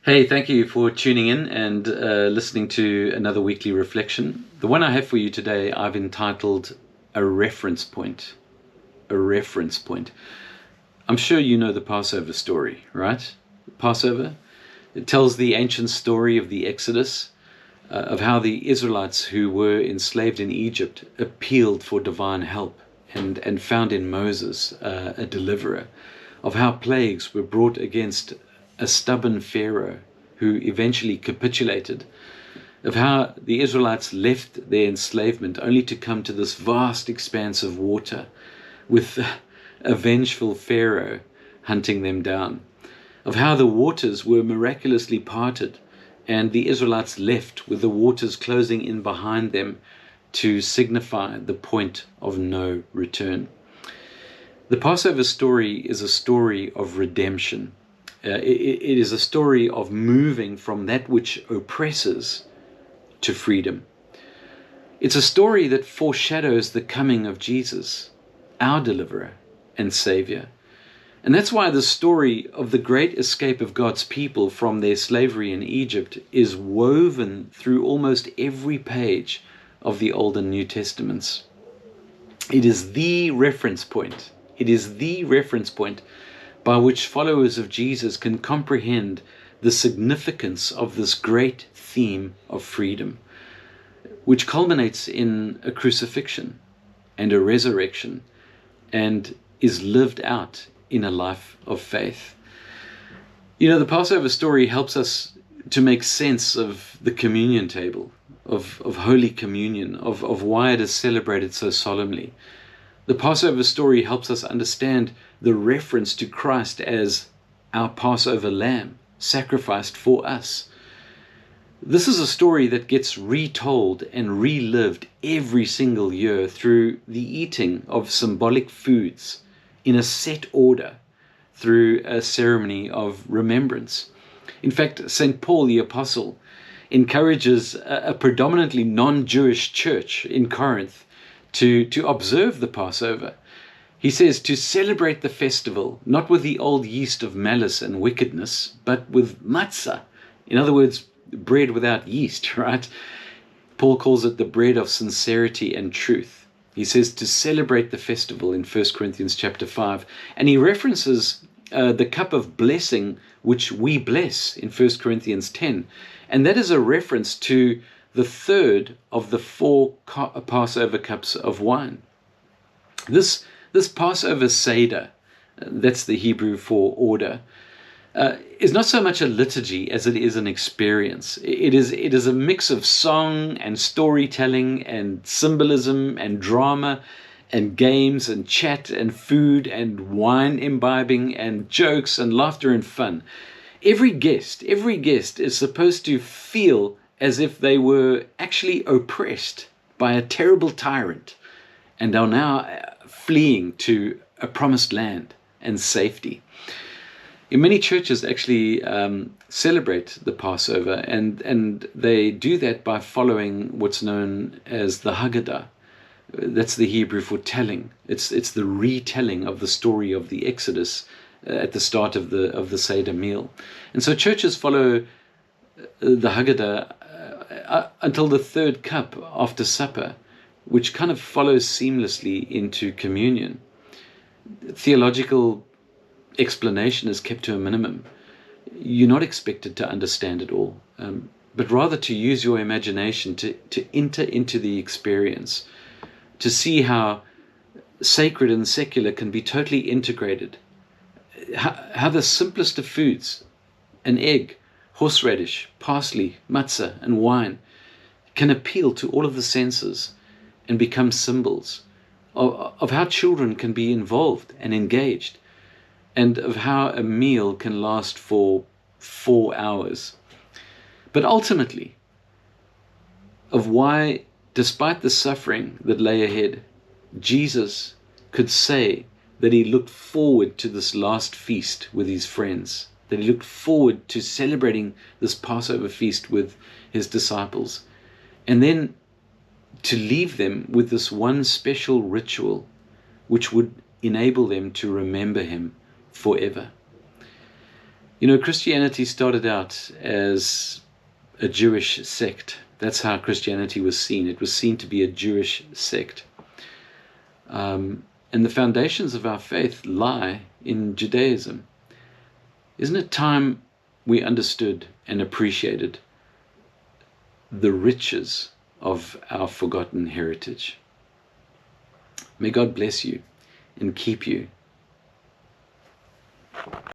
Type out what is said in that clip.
Hey, thank you for tuning in and listening to another weekly reflection. The one I have for you today, I've entitled A Reference Point. A Reference Point. I'm sure you know the Passover story, right? Passover. It tells the ancient story of the Exodus, of how the Israelites who were enslaved in Egypt appealed for divine help and found in Moses a deliverer, of how plagues were brought against a stubborn Pharaoh who eventually capitulated, of how the Israelites left their enslavement only to come to this vast expanse of water with a vengeful Pharaoh hunting them down, of how the waters were miraculously parted and the Israelites left with the waters closing in behind them to signify the point of no return. The Passover story is a story of redemption. It is a story of moving from that which oppresses to freedom. It's a story that foreshadows the coming of Jesus, our deliverer and savior. And that's why the story of the great escape of God's people from their slavery in Egypt is woven through almost every page of the Old and New Testaments. It is the reference point. It is the reference point by which followers of Jesus can comprehend the significance of this great theme of freedom, which culminates in a crucifixion and a resurrection and is lived out in a life of faith. You know, the Passover story helps us to make sense of the communion table, of Holy Communion, of why it is celebrated so solemnly. The Passover story helps us understand the reference to Christ as our Passover lamb, sacrificed for us. This is a story that gets retold and relived every single year through the eating of symbolic foods in a set order through a ceremony of remembrance. In fact, St. Paul the Apostle encourages a predominantly non-Jewish church in Corinth to observe the Passover. He says to celebrate the festival, not with the old yeast of malice and wickedness, but with matzah. In other words, bread without yeast, right? Paul calls it the bread of sincerity and truth. He says to celebrate the festival in 1 Corinthians chapter 5. And he references the cup of blessing which we bless in 1 Corinthians 10. And that is a reference to the third of the four Passover cups of wine. This Passover Seder, that's the Hebrew for order, is not so much a liturgy as it is an experience. It is a mix of song and storytelling and symbolism and drama and games and chat and food and wine imbibing and jokes and laughter and fun. Every guest is supposed to feel as if they were actually oppressed by a terrible tyrant and are now fleeing to a promised land and safety. In many churches actually celebrate the Passover, and they do that by following what's known as the Haggadah. That's the Hebrew for telling. It's the retelling of the story of the Exodus at the start of the Seder meal. And so churches follow the Haggadah until the third cup after supper, which kind of follows seamlessly into communion. Theological explanation is kept to a minimum. You're not expected to understand it all, but rather to use your imagination to enter into the experience, to see how sacred and secular can be totally integrated, how the simplest of foods, an egg, horseradish, parsley, matzah, and wine, can appeal to all of the senses and become symbols of how children can be involved and engaged, and of how a meal can last for 4 hours. But ultimately, of why, despite the suffering that lay ahead, Jesus could say that he looked forward to this last feast with his friends, that he looked forward to celebrating this Passover feast with his disciples, and then to leave them with this one special ritual which would enable them to remember him forever. You know, Christianity started out as a Jewish sect. That's how Christianity was seen. It was seen to be a Jewish sect. And the foundations of our faith lie in Judaism. Isn't it time we understood and appreciated the riches of our forgotten heritage? May God bless you and keep you.